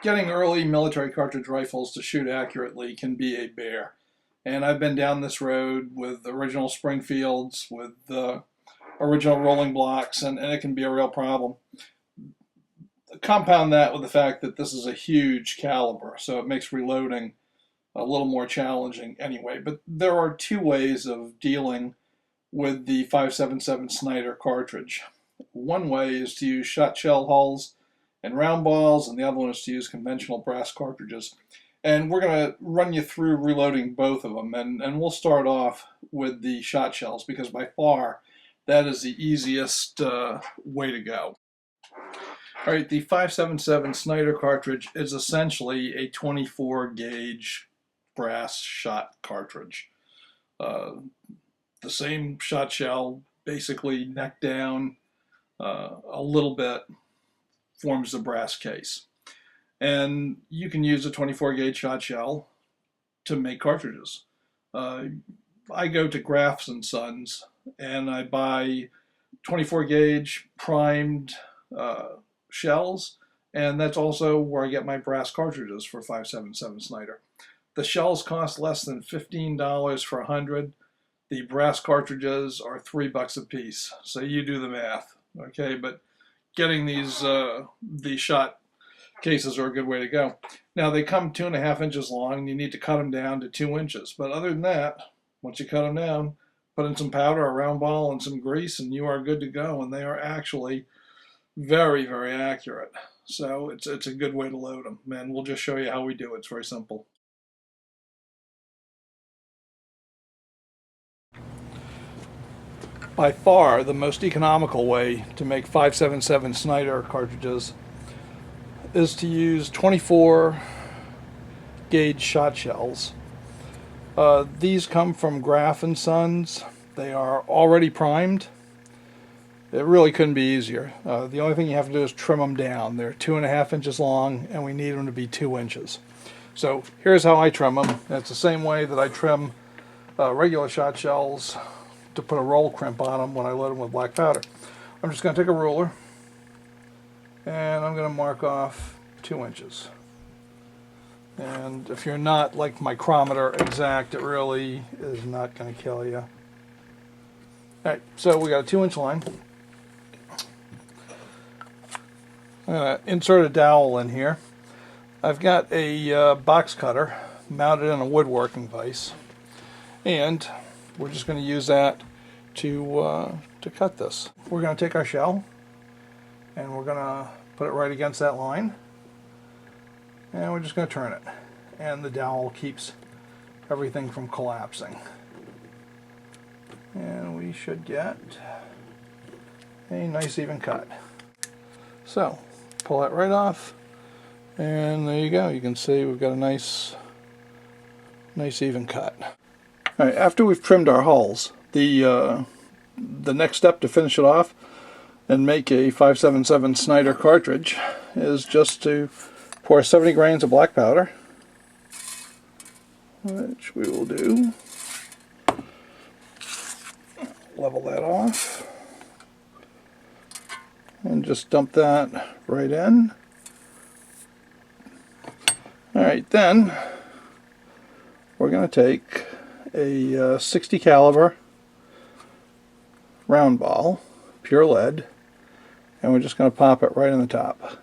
Getting early military cartridge rifles to shoot accurately can be a bear. And I've been down this road with original Springfields, with original rolling blocks, and it can be a real problem. Compound that with the fact that this is a huge caliber, so it makes reloading a little more challenging anyway. But there are two ways of dealing with the 5.77 Snider cartridge. One way is to use shot shell hulls and round balls, and the other one is to use conventional brass cartridges. And we're going to run you through reloading both of them, and we'll start off with the shot shells because by far that is the easiest way to go. All right, the 5.77 Snider cartridge is essentially a 24 gauge brass shot cartridge. The same shot shell, basically neck down, a little bit, forms the brass case. And you can use a 24 gauge shot shell to make cartridges. I go to Graf's and Sons and I buy 24 gauge primed shells, and that's also where I get my brass cartridges for 5.77 Snider. The shells cost less than $15 for 100. The brass cartridges are $3 a piece, so you do the math, okay? But getting these shot cases are a good way to go. Now they come 2.5 inches long, and you need to cut them down to 2 inches. But other than that, once you cut them down, put in some powder, a round ball, and some grease, and you are good to go. And they are actually very, very accurate. So it's a good way to load them. And we'll just show you how we do it. It's very simple. By far the most economical way to make 5.77 Snider cartridges is to use 24 gauge shot shells. These come from Graf and Sons. They are already primed. It really couldn't be easier. The only thing you have to do is trim them down. They're 2.5 inches long, and we need them to be 2 inches. So here's how I trim them. It's the same way that I trim regular shot shells to put a roll crimp on them when I load them with black powder. I'm just going to take a ruler and I'm going to mark off 2 inches. And if you're not like micrometer exact, it really is not going to kill you. Alright, so we got a 2-inch line. I'm going to insert a dowel in here. I've got a box cutter mounted in a woodworking vise, and we're just going to use that to cut this. We're going to take our shell and we're going to put it right against that line, and we're just going to turn it, and the dowel keeps everything from collapsing. And we should get a nice even cut. So pull that right off, and there you go. You can see we've got a nice even cut. All right, after we've trimmed our hulls, the next step to finish it off and make a 5.77 Snider cartridge is just to pour 70 grains of black powder, which we will do. Level that off and just dump that right in. Alright, then we're going to take a 60 caliber round ball, pure lead, and we're just going to pop it right in the top.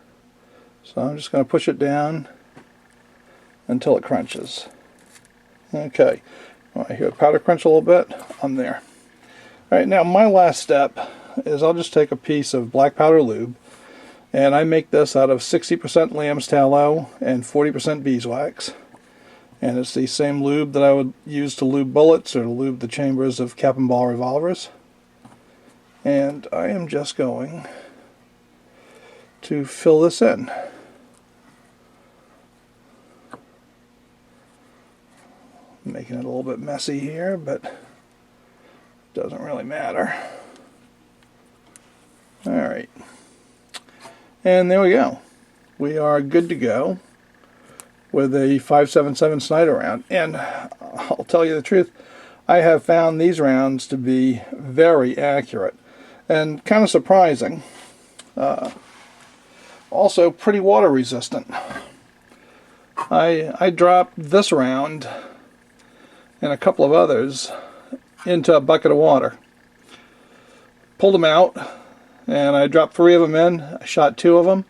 So I'm just going to push it down until it crunches. Okay, I hear the powder crunch a little bit. I'm there. Alright, now my last step is I'll just take a piece of black powder lube, and I make this out of 60% lamb's tallow and 40% beeswax. And it's the same lube that I would use to lube bullets or to lube the chambers of cap and ball revolvers. And I am just going to fill this in. Making it a little bit messy here, but it doesn't really matter. Alright. And there we go. We are good to go with a 5.77 Snider round. And I'll tell you the truth, I have found these rounds to be very accurate and kind of surprising. also pretty water resistant. I dropped this round and a couple of others into a bucket of water. Pulled them out, and I dropped 3 of them in. I shot 2 of them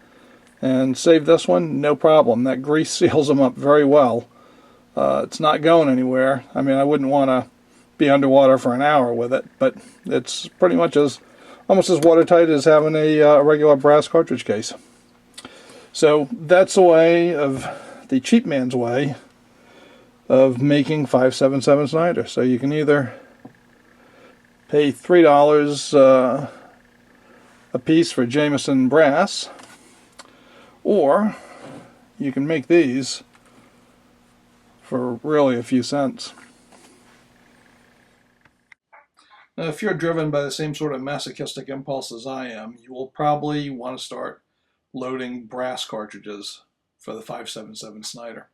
and saved this one, no problem. That grease seals them up very well. It's not going anywhere. I mean, I wouldn't want to be underwater for an hour with it, but it's pretty much almost as watertight as having a regular brass cartridge case. So that's the cheap man's way of making 5.77 Snider. So you can either pay $3 a piece for Jameson brass, or you can make these for really a few cents. Now, if you're driven by the same sort of masochistic impulse as I am, you will probably want to start loading brass cartridges for the 5.77 Snider.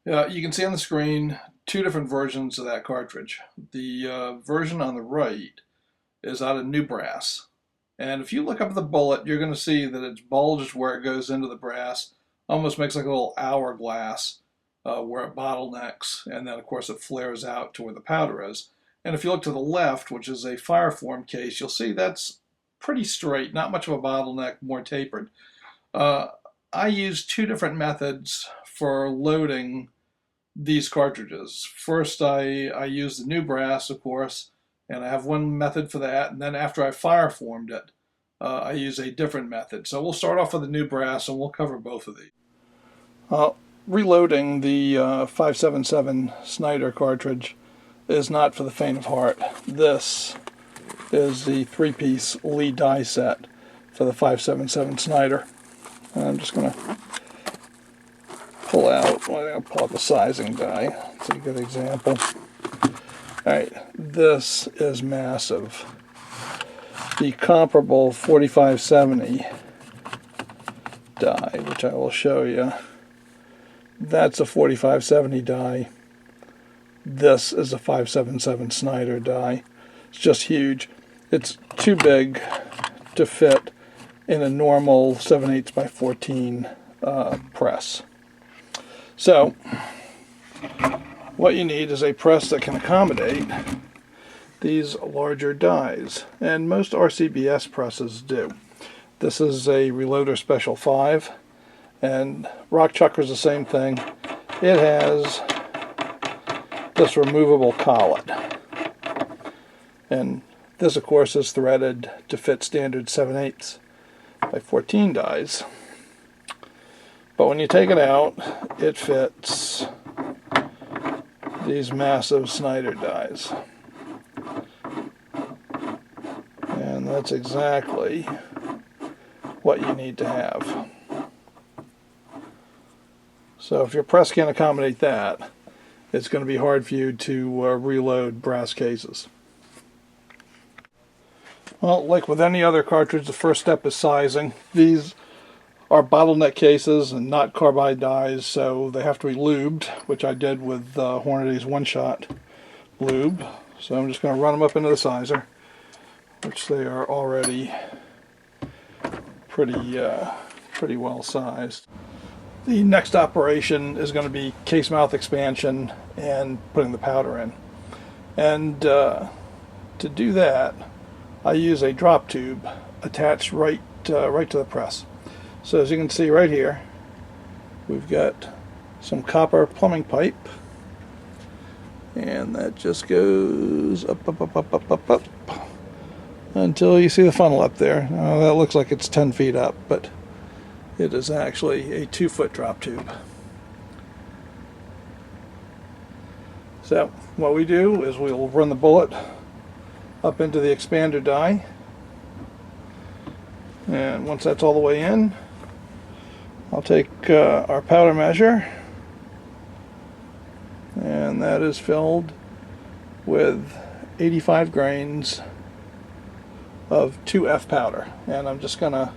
You can see on the screen 2 different versions of that cartridge. The version on the right is out of new brass. And if you look up at the bullet, you're going to see that it's bulged where it goes into the brass. Almost makes like a little hourglass where it bottlenecks. And then, of course, it flares out to where the powder is. And if you look to the left, which is a fireform case, you'll see that's pretty straight, not much of a bottleneck, more tapered. I use 2 different methods for loading these cartridges. First, I use the new brass, of course, and I have one method for that. And then after I fireformed it, I use a different method. So we'll start off with the new brass, and we'll cover both of these. Reloading the 5.77 Snider cartridge is not for the faint of heart. This is the 3-piece lead die set for the 5.77 Snider. And I'm just going to pull out the sizing die. It's a good example. Alright, this is massive. The comparable 4570 die, which I will show you, that's a 4570 die. This is a 5.77 Snider die. It's just huge. It's too big to fit in a normal 7/8 by 14 press. So what you need is a press that can accommodate these larger dies, and most RCBS presses do. This is a Reloader Special 5, and Rock Chucker's the same thing. It has this removable collet, and this of course is threaded to fit standard 7/8 by 14 dies, but when you take it out, it fits these massive Snider dies, and that's exactly what you need to have. So if your press can't accommodate that, it's going to be hard for you to reload brass cases. Well, like with any other cartridge, the first step is sizing. These are bottleneck cases and not carbide dies, so they have to be lubed, which I did with Hornady's one-shot lube. So I'm just going to run them up into the sizer, which they are already pretty well sized. The next operation is going to be case mouth expansion and putting the powder in. And to do that, I use a drop tube attached right to the press. So as you can see right here, we've got some copper plumbing pipe, and that just goes up until you see the funnel up there. Now, that looks like it's 10 feet up, but it is actually a 2-foot drop tube. So what we do is we'll run the bullet up into the expander die, and once that's all the way in, I'll take our powder measure, and that is filled with 85 grains of 2F powder, and I'm just going to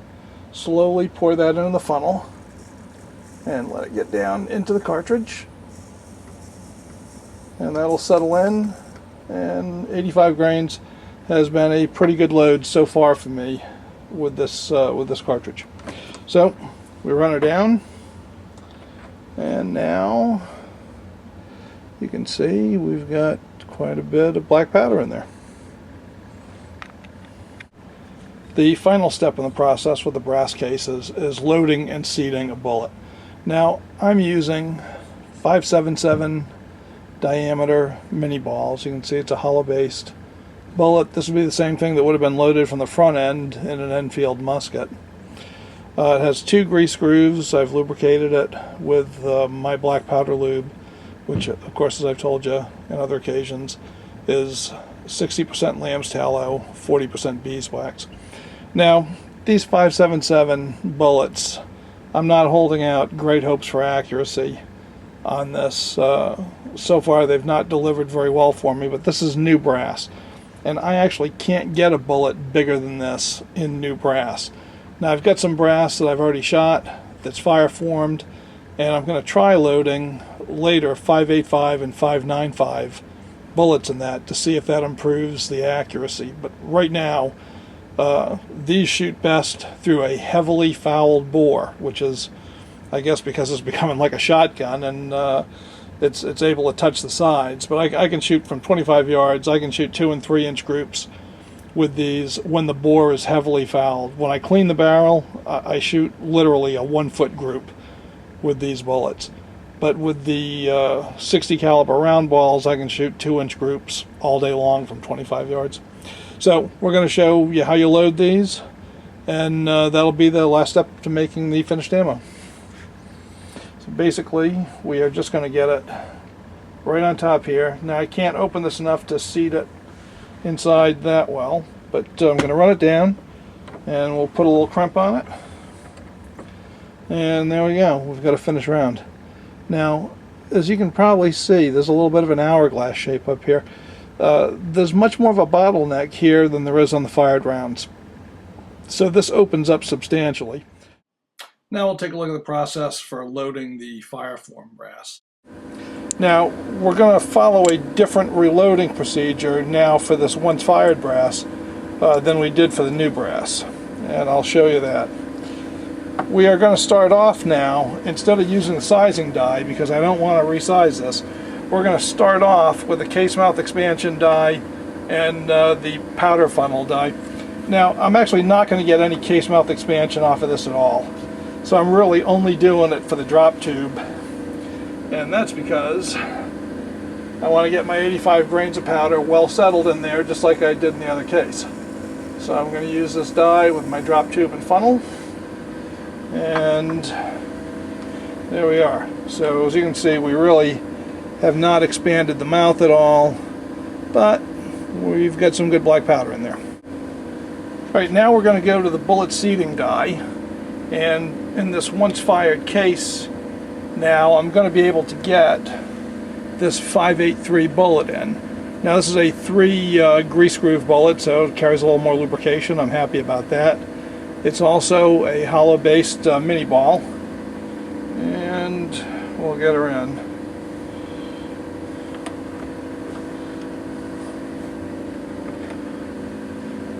slowly pour that into the funnel and let it get down into the cartridge, and that'll settle in. And 85 grains has been a pretty good load so far for me with this cartridge. So we run her down, and now you can see we've got quite a bit of black powder in there. The final step in the process with the brass cases is loading and seating a bullet. Now I'm using 5.77 diameter mini balls. You can see it's a hollow based bullet. This would be the same thing that would have been loaded from the front end in an Enfield musket. It has 2 grease grooves. I've lubricated it with my black powder lube, which of course, as I've told you on other occasions, is 60% lamb's tallow, 40% beeswax. Now, these 5.77 bullets, I'm not holding out great hopes for accuracy on this. So far, they've not delivered very well for me, but this is new brass, and I actually can't get a bullet bigger than this in new brass. Now, I've got some brass that I've already shot that's fire formed, and I'm going to try loading later 5.85 and 5.95 bullets in that to see if that improves the accuracy. But right now, these shoot best through a heavily fouled bore, which is, I guess, because it's becoming like a shotgun, and it's able to touch the sides. But I can shoot from 25 yards. I can shoot 2 and 3 inch groups with these when the bore is heavily fouled. When I clean the barrel, I shoot literally a 1 foot group with these bullets. But with the 60 caliber round balls, I can shoot 2 inch groups all day long from 25 yards. So we're going to show you how you load these, and that'll be the last step to making the finished ammo. So basically, we are just going to get it right on top here. Now I can't open this enough to seat it inside that well, but I'm going to run it down, and we'll put a little crimp on it. And there we go. We've got a finished round. Now, as you can probably see, there's a little bit of an hourglass shape up here. There's much more of a bottleneck here than there is on the fired rounds. So this opens up substantially. Now we'll take a look at the process for loading the fire form brass. Now we're going to follow a different reloading procedure now for this once fired brass than we did for the new brass. And I'll show you that. We are going to start off now, instead of using the sizing die, because I don't want to resize this, we're going to start off with the case mouth expansion die and the powder funnel die. Now, I'm actually not going to get any case mouth expansion off of this at all. So I'm really only doing it for the drop tube. And that's because I want to get my 85 grains of powder well settled in there, just like I did in the other case. So I'm going to use this die with my drop tube and funnel. And there we are. So as you can see, we really have not expanded the mouth at all, but we've got some good black powder in there. Right now we're going to go to the bullet seating die, and in this once fired case now I'm going to be able to get this 5.83 bullet in. Now this is a 3 grease groove bullet, so it carries a little more lubrication. I'm happy about that. It's also a hollow based mini ball, and we'll get her in.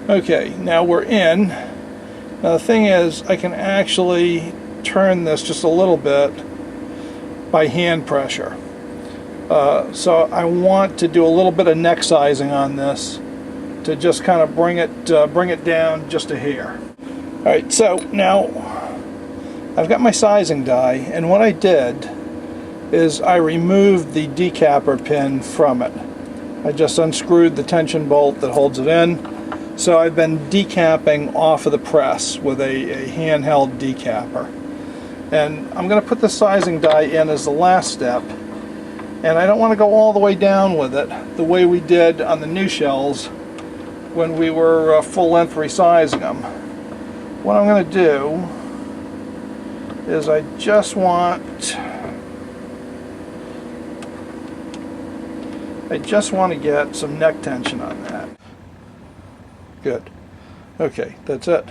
Okay, now we're in. Now the thing is, I can actually turn this just a little bit by hand pressure. So I want to do a little bit of neck sizing on this to just kind of bring it down just a hair. All right, so now I've got my sizing die, and what I did is I removed the decapper pin from it. I just unscrewed the tension bolt that holds it in. So I've been decapping off of the press with a handheld decapper. And I'm going to put the sizing die in as the last step. And I don't want to go all the way down with it the way we did on the new shells when we were full length resizing them. What I'm going to do is I just want to get some neck tension on that. Good. Okay, that's it.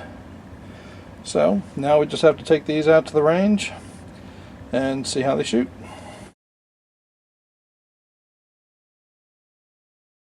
So now we just have to take these out to the range and see how they shoot.